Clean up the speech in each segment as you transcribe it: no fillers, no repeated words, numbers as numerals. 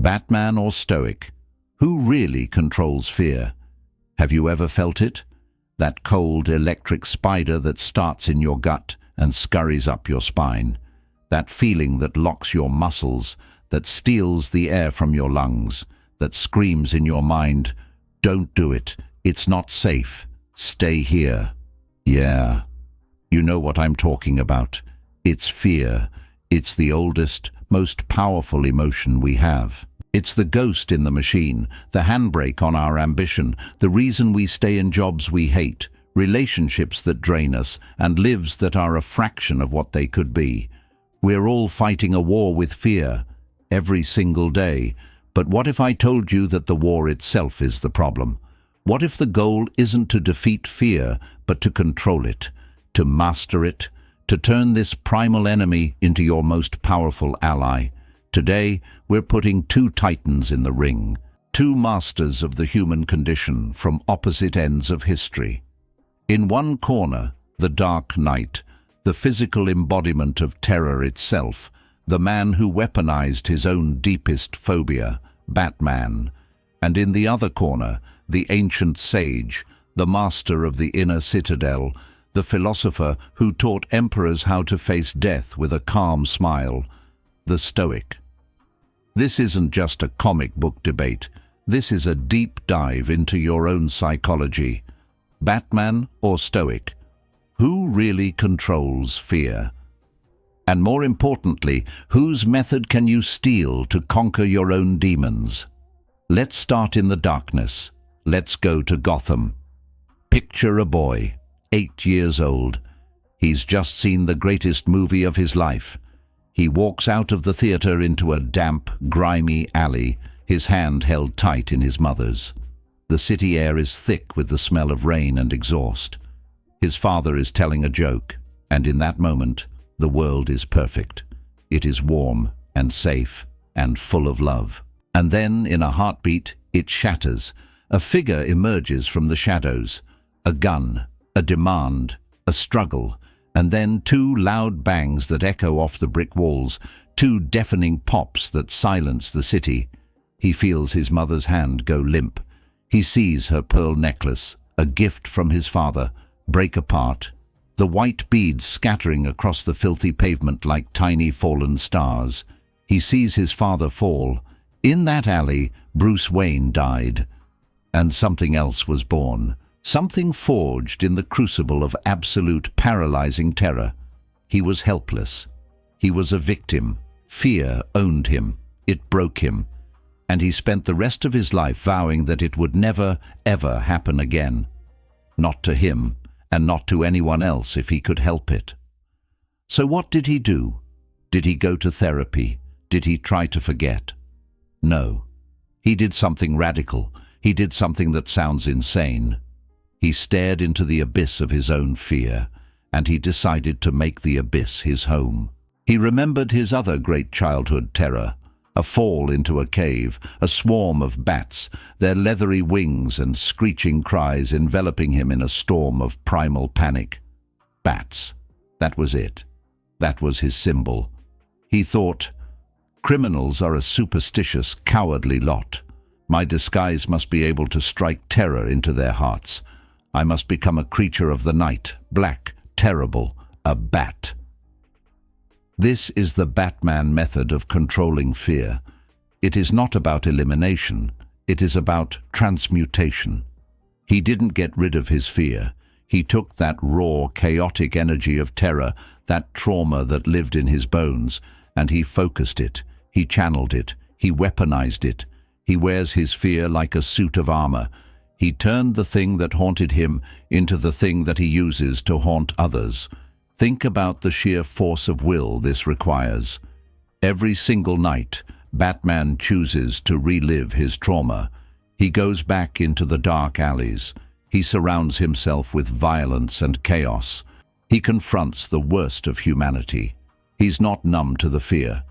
Batman or Stoic? Who really controls fear? Have you ever felt it? That cold electric spider that starts in your gut and scurries up your spine. That feeling that locks your muscles, that steals the air from your lungs, that screams in your mind, "Don't do it. It's not safe. Stay here." Yeah, you know what I'm talking about. It's fear. It's the oldest, most powerful emotion we have. It's the ghost in the machine, the handbrake on our ambition, the reason we stay in jobs we hate, relationships that drain us, and lives that are a fraction of what they could be. We're all fighting a war with fear, every single day. But what if I told you that the war itself is the problem? What if the goal isn't to defeat fear, but to control it, to master it, to turn this primal enemy into your most powerful ally? Today, we're putting two titans in the ring, two masters of the human condition from opposite ends of history. In one corner, the Dark Knight, the physical embodiment of terror itself, the man who weaponized his own deepest phobia, Batman. And in the other corner, the ancient sage, the master of the inner citadel, the philosopher who taught emperors how to face death with a calm smile, the Stoic. This isn't just a comic book debate. This is a deep dive into your own psychology. Batman or Stoic? Who really controls fear? And more importantly, whose method can you steal to conquer your own demons? Let's start in the darkness. Let's go to Gotham. Picture a boy, 8 years old. He's just seen the greatest movie of his life. He walks out of the theater into a damp, grimy alley, his hand held tight in his mother's. The city air is thick with the smell of rain and exhaust. His father is telling a joke, and in that moment, the world is perfect. It is warm and safe and full of love. And then, in a heartbeat, it shatters. A figure emerges from the shadows. A gun, a demand, a struggle, and then two loud bangs that echo off the brick walls, two deafening pops that silence the city. He feels his mother's hand go limp. He sees her pearl necklace, a gift from his father, break apart, the white beads scattering across the filthy pavement like tiny fallen stars. He sees his father fall. In that alley, Bruce Wayne died. And something else was born. Something forged in the crucible of absolute paralyzing terror. He was helpless. He was a victim. Fear owned him. It broke him. And he spent the rest of his life vowing that it would never, ever happen again. Not to him, and not to anyone else if he could help it. So what did he do? Did he go to therapy? Did he try to forget? No. He did something radical. He did something that sounds insane. He stared into the abyss of his own fear, and he decided to make the abyss his home. He remembered his other great childhood terror, a fall into a cave, a swarm of bats, their leathery wings and screeching cries enveloping him in a storm of primal panic. Bats. That was it. That was his symbol. He thought, criminals are a superstitious, cowardly lot. My disguise must be able to strike terror into their hearts. I must become a creature of the night, black, terrible, a bat. This is the Batman method of controlling fear. It is not about elimination. It is about transmutation. He didn't get rid of his fear. He took that raw, chaotic energy of terror, that trauma that lived in his bones, and he focused it. He channeled it. He weaponized it. He wears his fear like a suit of armor. He turned the thing that haunted him into the thing that he uses to haunt others. Think about the sheer force of will this requires. Every single night, Batman chooses to relive his trauma. He goes back into the dark alleys. He surrounds himself with violence and chaos. He confronts the worst of humanity. He's not numb to the fear.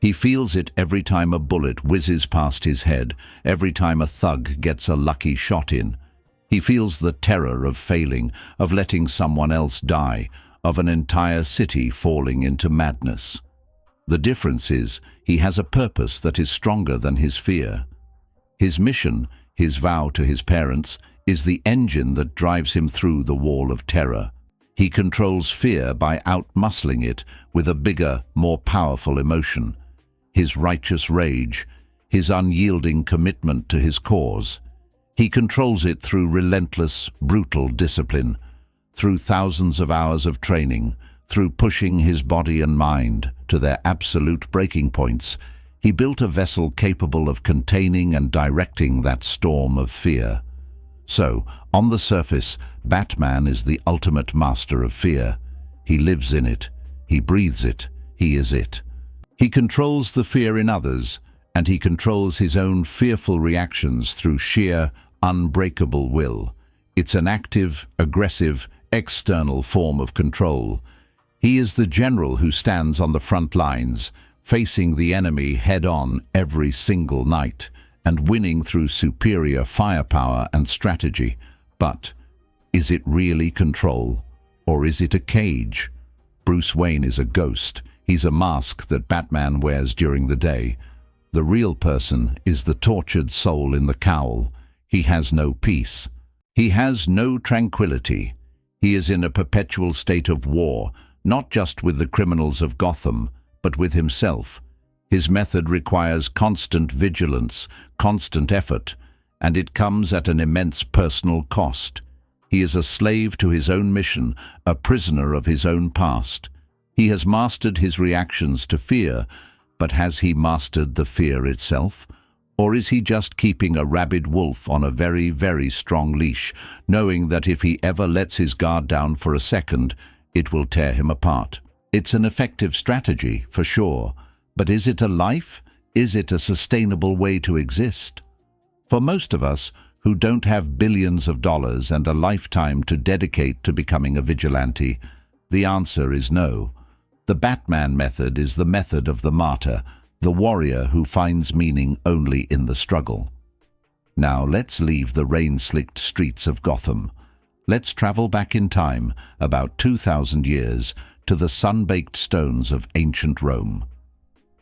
He feels it every time a bullet whizzes past his head, every time a thug gets a lucky shot in. He feels the terror of failing, of letting someone else die, of an entire city falling into madness. The difference is, he has a purpose that is stronger than his fear. His mission, his vow to his parents, is the engine that drives him through the wall of terror. He controls fear by out-muscling it with a bigger, more powerful emotion. His righteous rage, his unyielding commitment to his cause. He controls it through relentless, brutal discipline, through thousands of hours of training, through pushing his body and mind to their absolute breaking points. He built a vessel capable of containing and directing that storm of fear. So, on the surface, Batman is the ultimate master of fear. He lives in it, he breathes it, he is it. He controls the fear in others, and he controls his own fearful reactions through sheer, unbreakable will. It's an active, aggressive, external form of control. He is the general who stands on the front lines, facing the enemy head-on every single night, and winning through superior firepower and strategy. But is it really control, or is it a cage? Bruce Wayne is a ghost. He's a mask that Batman wears during the day. The real person is the tortured soul in the cowl. He has no peace. He has no tranquility. He is in a perpetual state of war, not just with the criminals of Gotham, but with himself. His method requires constant vigilance, constant effort, and it comes at an immense personal cost. He is a slave to his own mission, a prisoner of his own past. He has mastered his reactions to fear, but has he mastered the fear itself? Or is he just keeping a rabid wolf on a very, very strong leash, knowing that if he ever lets his guard down for a second, it will tear him apart? It's an effective strategy, for sure, but is it a life? Is it a sustainable way to exist? For most of us, who don't have billions of dollars and a lifetime to dedicate to becoming a vigilante, the answer is no. The Batman method is the method of the martyr, the warrior who finds meaning only in the struggle. Now let's leave the rain-slicked streets of Gotham. Let's travel back in time, about 2,000 years, to the sun-baked stones of ancient Rome.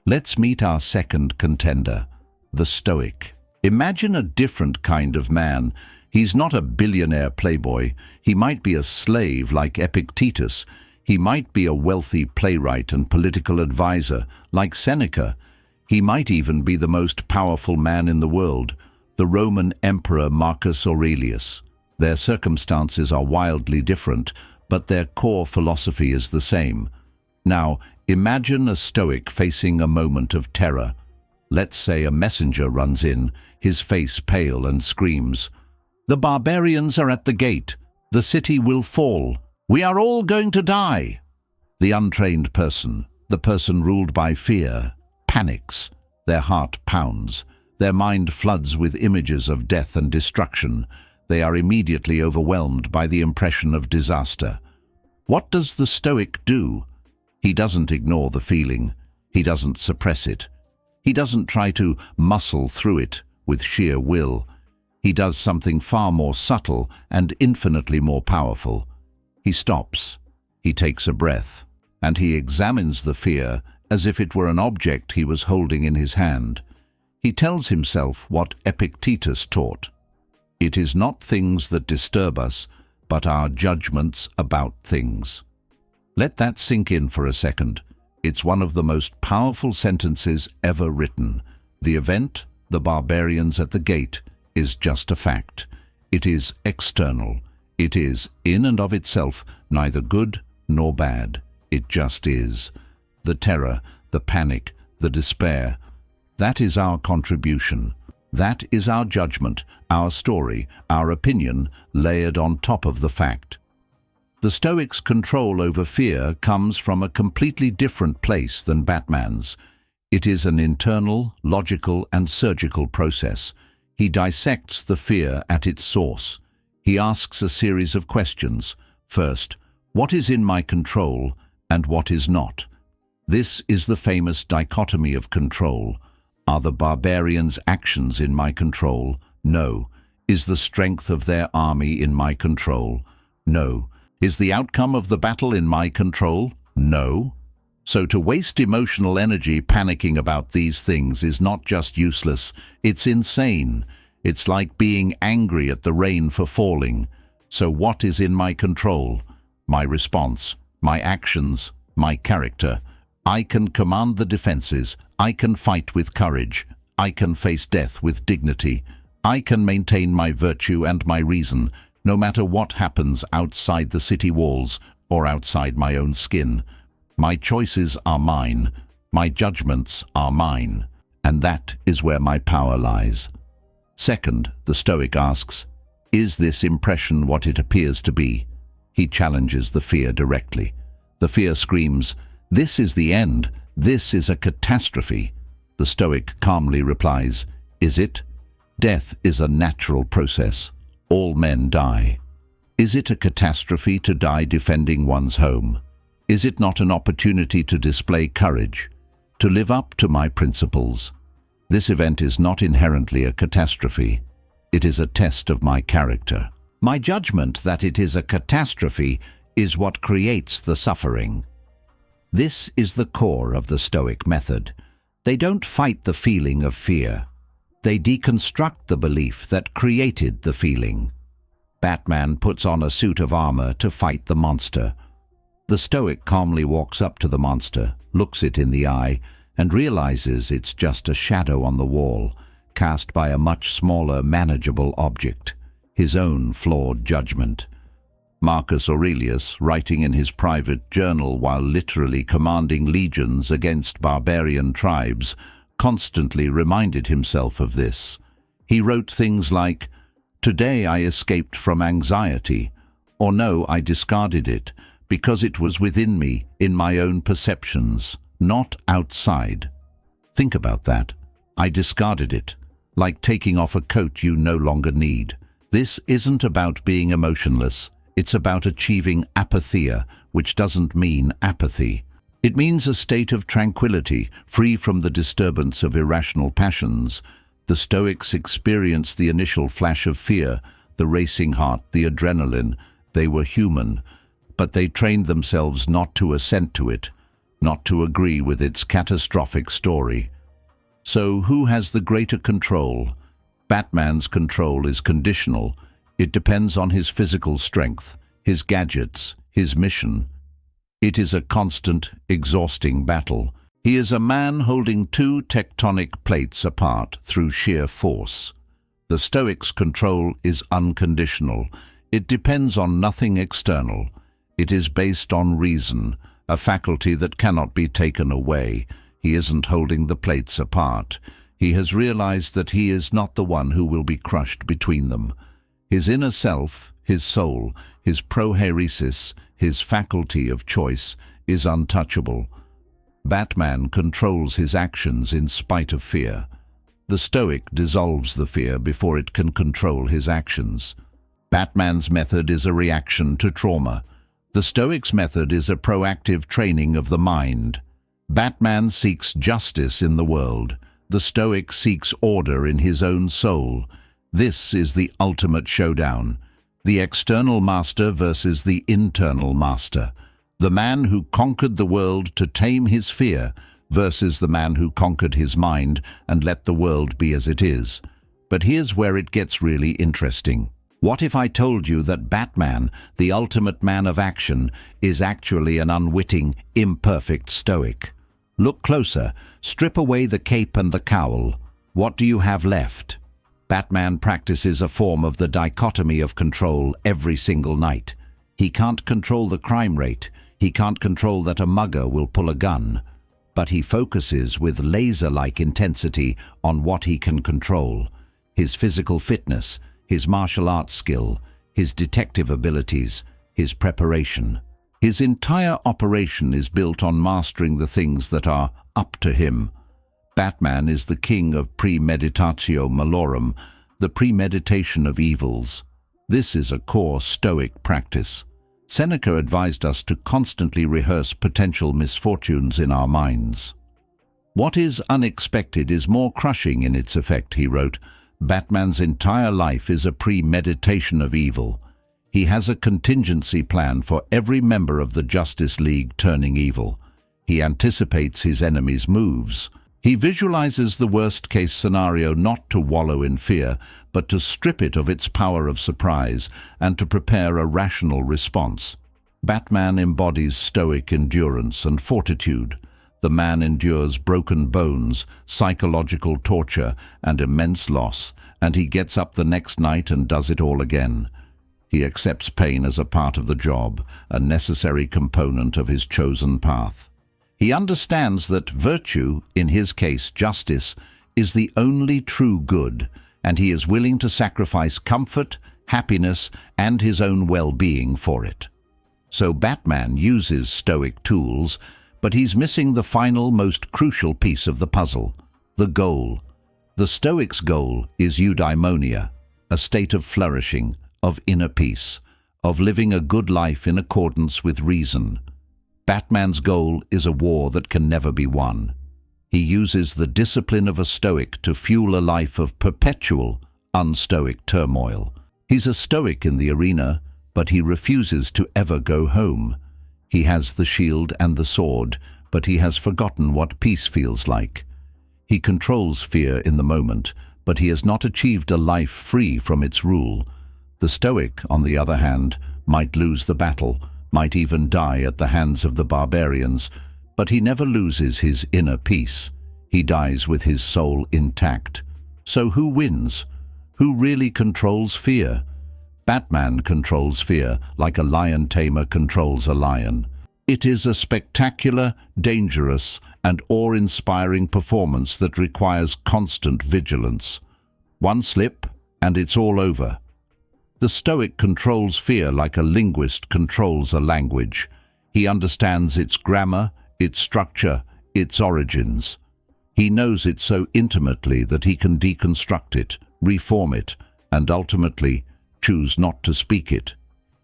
Let's meet our second contender, the Stoic. Imagine a different kind of man. He's not a billionaire playboy. He might be a slave like Epictetus. He might be a wealthy playwright and political advisor like Seneca. He might even be the most powerful man in the world, the Roman Emperor Marcus Aurelius. Their circumstances are wildly different, but their core philosophy is the same. Now, imagine a Stoic facing a moment of terror. Let's say a messenger runs in, his face pale, and screams, "The barbarians are at the gate. The city will fall. We are all going to die." The untrained person, the person ruled by fear, panics. Their heart pounds. Their mind floods with images of death and destruction. They are immediately overwhelmed by the impression of disaster. What does the Stoic do? He doesn't ignore the feeling. He doesn't suppress it. He doesn't try to muscle through it with sheer will. He does something far more subtle and infinitely more powerful. He stops. He takes a breath, and he examines the fear as if it were an object he was holding in his hand. He tells himself what Epictetus taught. It is not things that disturb us, but our judgments about things. Let that sink in for a second. It's one of the most powerful sentences ever written. The event, the barbarians at the gate, is just a fact. It is external. It is, in and of itself, neither good nor bad. It just is. The terror, the panic, the despair, that is our contribution. That is our judgment, our story, our opinion, layered on top of the fact. The Stoics' control over fear comes from a completely different place than Batman's. It is an internal, logical, and surgical process. He dissects the fear at its source. He asks a series of questions. First, what is in my control and what is not? This is the famous dichotomy of control. Are the barbarians' actions in my control? No. Is the strength of their army in my control? No. Is the outcome of the battle in my control? No. So to waste emotional energy panicking about these things is not just useless, it's insane. It's like being angry at the rain for falling. So what is in my control? My response, my actions, my character. I can command the defenses. I can fight with courage. I can face death with dignity. I can maintain my virtue and my reason, no matter what happens outside the city walls or outside my own skin. My choices are mine. My judgments are mine. And that is where my power lies. Second, the Stoic asks, is this impression what it appears to be? He challenges the fear directly. The fear screams, this is the end. This is a catastrophe. The Stoic calmly replies, is it? Death is a natural process. All men die. Is it a catastrophe to die defending one's home? Is it not an opportunity to display courage, to live up to my principles? This event is not inherently a catastrophe. It is a test of my character. My judgment that it is a catastrophe is what creates the suffering. This is the core of the Stoic method. They don't fight the feeling of fear. They deconstruct the belief that created the feeling. Batman puts on a suit of armor to fight the monster. The Stoic calmly walks up to the monster, looks it in the eye, and realizes it's just a shadow on the wall, cast by a much smaller, manageable object, his own flawed judgment. Marcus Aurelius, writing in his private journal while literally commanding legions against barbarian tribes, constantly reminded himself of this. He wrote things like, "Today I escaped from anxiety," or "No, I discarded it, because it was within me, in my own perceptions, not outside." Think about that. I discarded it, like taking off a coat you no longer need. This isn't about being emotionless. It's about achieving apatheia, which doesn't mean apathy. It means a state of tranquility, free from the disturbance of irrational passions. The Stoics experienced the initial flash of fear, the racing heart, the adrenaline. They were human. But they trained themselves not to assent to it, not to agree with its catastrophic story. So who has the greater control? Batman's control is conditional. It depends on his physical strength, his gadgets, his mission. It is a constant, exhausting battle. He is a man holding two tectonic plates apart through sheer force. The Stoic's control is unconditional. It depends on nothing external. It is based on reason, a faculty that cannot be taken away. He isn't holding the plates apart. He has realized that he is not the one who will be crushed between them. His inner self, his soul, his prohairesis, his faculty of choice, is untouchable. Batman controls his actions in spite of fear. The Stoic dissolves the fear before it can control his actions. Batman's method is a reaction to trauma. The Stoic's method is a proactive training of the mind. Batman seeks justice in the world. The Stoic seeks order in his own soul. This is the ultimate showdown. The external master versus the internal master. The man who conquered the world to tame his fear versus the man who conquered his mind and let the world be as it is. But here's where it gets really interesting. What if I told you that Batman, the ultimate man of action, is actually an unwitting, imperfect Stoic? Look closer. Strip away the cape and the cowl. What do you have left? Batman practices a form of the dichotomy of control every single night. He can't control the crime rate. He can't control that a mugger will pull a gun. But he focuses with laser-like intensity on what he can control. His physical fitness, his martial arts skill, his detective abilities, his preparation. His entire operation is built on mastering the things that are up to him. Batman is the king of premeditatio malorum, the premeditation of evils. This is a core Stoic practice. Seneca advised us to constantly rehearse potential misfortunes in our minds. What is unexpected is more crushing in its effect, he wrote. Batman's entire life is a premeditation of evil. He has a contingency plan for every member of the Justice League turning evil. He anticipates his enemy's moves. He visualizes the worst-case scenario not to wallow in fear, but to strip it of its power of surprise and to prepare a rational response. Batman embodies stoic endurance and fortitude. The man endures broken bones, psychological torture, and immense loss, and he gets up the next night and does it all again. He accepts pain as a part of the job, a necessary component of his chosen path. He understands that virtue, in his case justice, is the only true good, and he is willing to sacrifice comfort, happiness, and his own well-being for it. So Batman uses stoic tools, but he's missing the final, most crucial piece of the puzzle, the goal. The Stoics' goal is eudaimonia, a state of flourishing, of inner peace, of living a good life in accordance with reason. Batman's goal is a war that can never be won. He uses the discipline of a Stoic to fuel a life of perpetual, unstoic turmoil. He's a Stoic in the arena, but he refuses to ever go home. He has the shield and the sword, but he has forgotten what peace feels like. He controls fear in the moment, but he has not achieved a life free from its rule. The Stoic, on the other hand, might lose the battle, might even die at the hands of the barbarians, but he never loses his inner peace. He dies with his soul intact. So who wins? Who really controls fear? Batman controls fear like a lion tamer controls a lion. It is a spectacular, dangerous, and awe-inspiring performance that requires constant vigilance. One slip, and it's all over. The Stoic controls fear like a linguist controls a language. He understands its grammar, its structure, its origins. He knows it so intimately that he can deconstruct it, reform it, and ultimately choose not to speak it.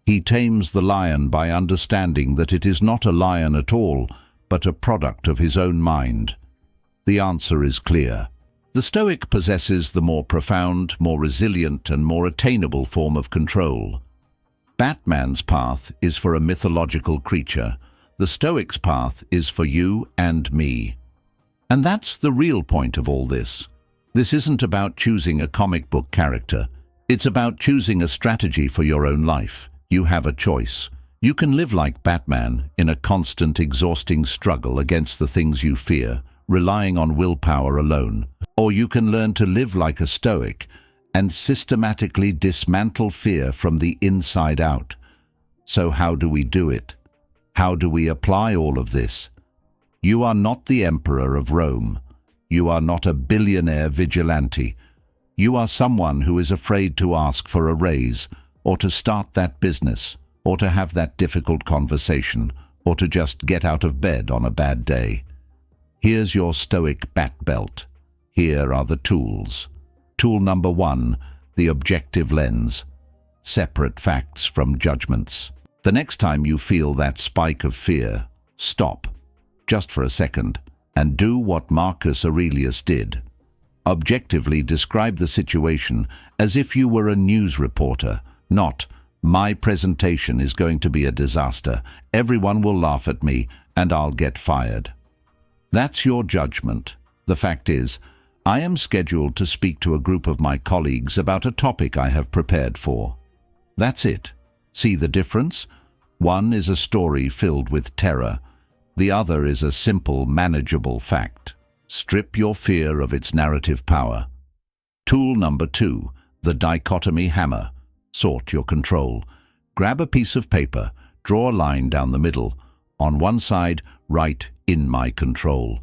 He tames the lion by understanding that it is not a lion at all, but a product of his own mind. The answer is clear. The Stoic possesses the more profound, more resilient, and more attainable form of control. Batman's path is for a mythological creature. The Stoic's path is for you and me. And that's the real point of all this. This isn't about choosing a comic book character. It's about choosing a strategy for your own life. You have a choice. You can live like Batman in a constant, exhausting struggle against the things you fear, relying on willpower alone. Or you can learn to live like a Stoic and systematically dismantle fear from the inside out. So how do we do it? How do we apply all of this? You are not the Emperor of Rome. You are not a billionaire vigilante. You are someone who is afraid to ask for a raise, or to start that business, or to have that difficult conversation, or to just get out of bed on a bad day. Here's your Stoic bat belt. Here are the tools. Tool number 1, the objective lens. Separate facts from judgments. The next time you feel that spike of fear, stop, just for a second, and do what Marcus Aurelius did. Objectively describe the situation as if you were a news reporter, not, "My presentation is going to be a disaster. Everyone will laugh at me, and I'll get fired." That's your judgment. The fact is, I am scheduled to speak to a group of my colleagues about a topic I have prepared for. That's it. See the difference? One is a story filled with terror. The other is a simple, manageable fact. Strip your fear of its narrative power. Tool number 2, the dichotomy hammer. Sort your control. Grab a piece of paper, draw a line down the middle. On one side, write "in my control."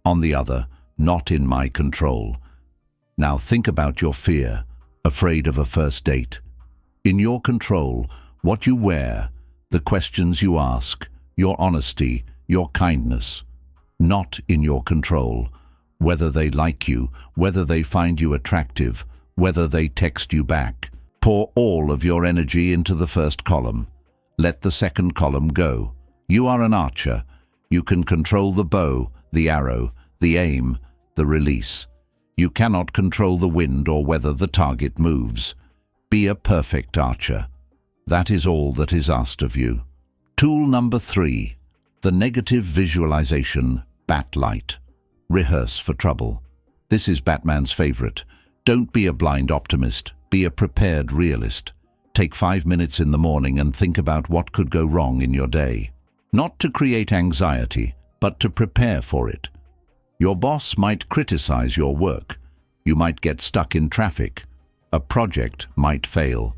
On the other, "not in my control." Now think about your fear, afraid of a first date. In your control, what you wear, the questions you ask, your honesty, your kindness. Not in your control, whether they like you, whether they find you attractive, whether they text you back. Pour all of your energy into the first column. Let the second column go. You are an archer. You can control the bow, the arrow, the aim, the release. You cannot control the wind or whether the target moves. Be a perfect archer. That is all that is asked of you. Tool number 3. The negative visualization, Batlight. Rehearse for trouble. This is Batman's favorite. Don't be a blind optimist, be a prepared realist. Take 5 minutes in the morning and think about what could go wrong in your day. Not to create anxiety, but to prepare for it. Your boss might criticize your work. You might get stuck in traffic. A project might fail.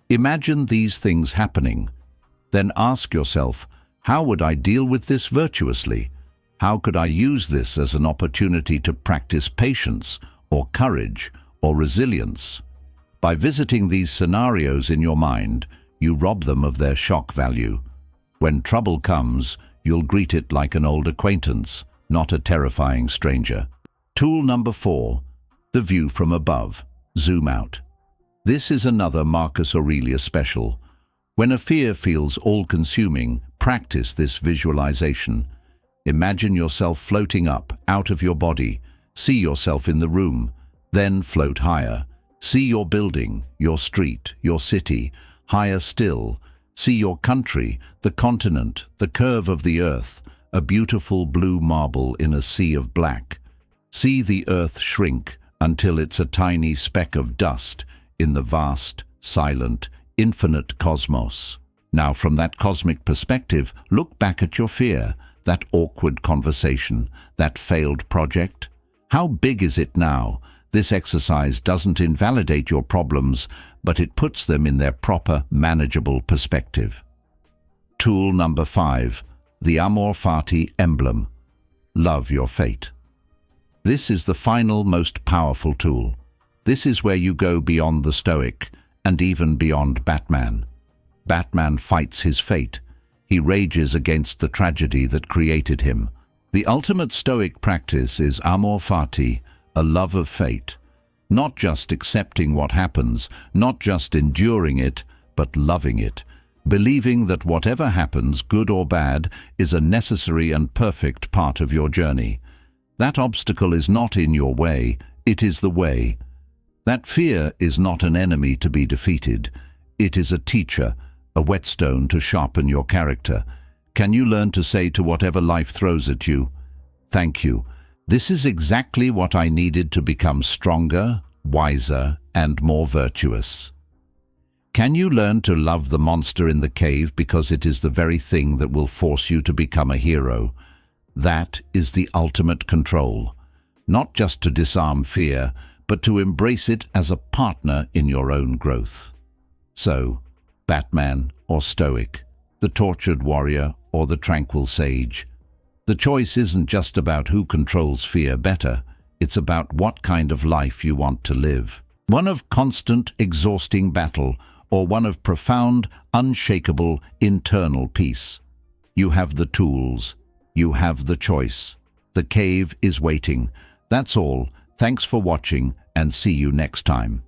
Imagine these things happening. Then ask yourself, how would I deal with this virtuously? How could I use this as an opportunity to practice patience, or courage, or resilience? By visiting these scenarios in your mind, you rob them of their shock value. When trouble comes, you'll greet it like an old acquaintance, not a terrifying stranger. Tool number 4, the view from above. Zoom out. This is another Marcus Aurelius special. When a fear feels all-consuming, practice this visualization. Imagine yourself floating up, out of your body. See yourself in the room. Then float higher. See your building, your street, your city. Higher still. See your country, the continent, the curve of the earth, a beautiful blue marble in a sea of black. See the earth shrink until it's a tiny speck of dust in the vast, silent, infinite cosmos. Now, from that cosmic perspective, look back at your fear, that awkward conversation, that failed project. How big is it now? This exercise doesn't invalidate your problems, but it puts them in their proper, manageable perspective. Tool number 5, the Amor Fati emblem. Love your fate. This is the final, most powerful tool. This is where you go beyond the Stoic, and even beyond Batman. Batman fights his fate. He rages against the tragedy that created him. The ultimate Stoic practice is Amor Fati, a love of fate. Not just accepting what happens, not just enduring it, but loving it. Believing that whatever happens, good or bad, is a necessary and perfect part of your journey. That obstacle is not in your way, it is the way. That fear is not an enemy to be defeated. It is a teacher, a whetstone to sharpen your character. Can you learn to say to whatever life throws at you, "Thank you. This is exactly what I needed to become stronger, wiser, and more virtuous"? Can you learn to love the monster in the cave because it is the very thing that will force you to become a hero? That is the ultimate control. Not just to disarm fear, but to embrace it as a partner in your own growth. So, Batman or Stoic, the tortured warrior or the tranquil sage, the choice isn't just about who controls fear better, it's about what kind of life you want to live. One of constant, exhausting battle, or one of profound, unshakable, internal peace. You have the tools. You have the choice. The cave is waiting. That's all. Thanks for watching, and see you next time.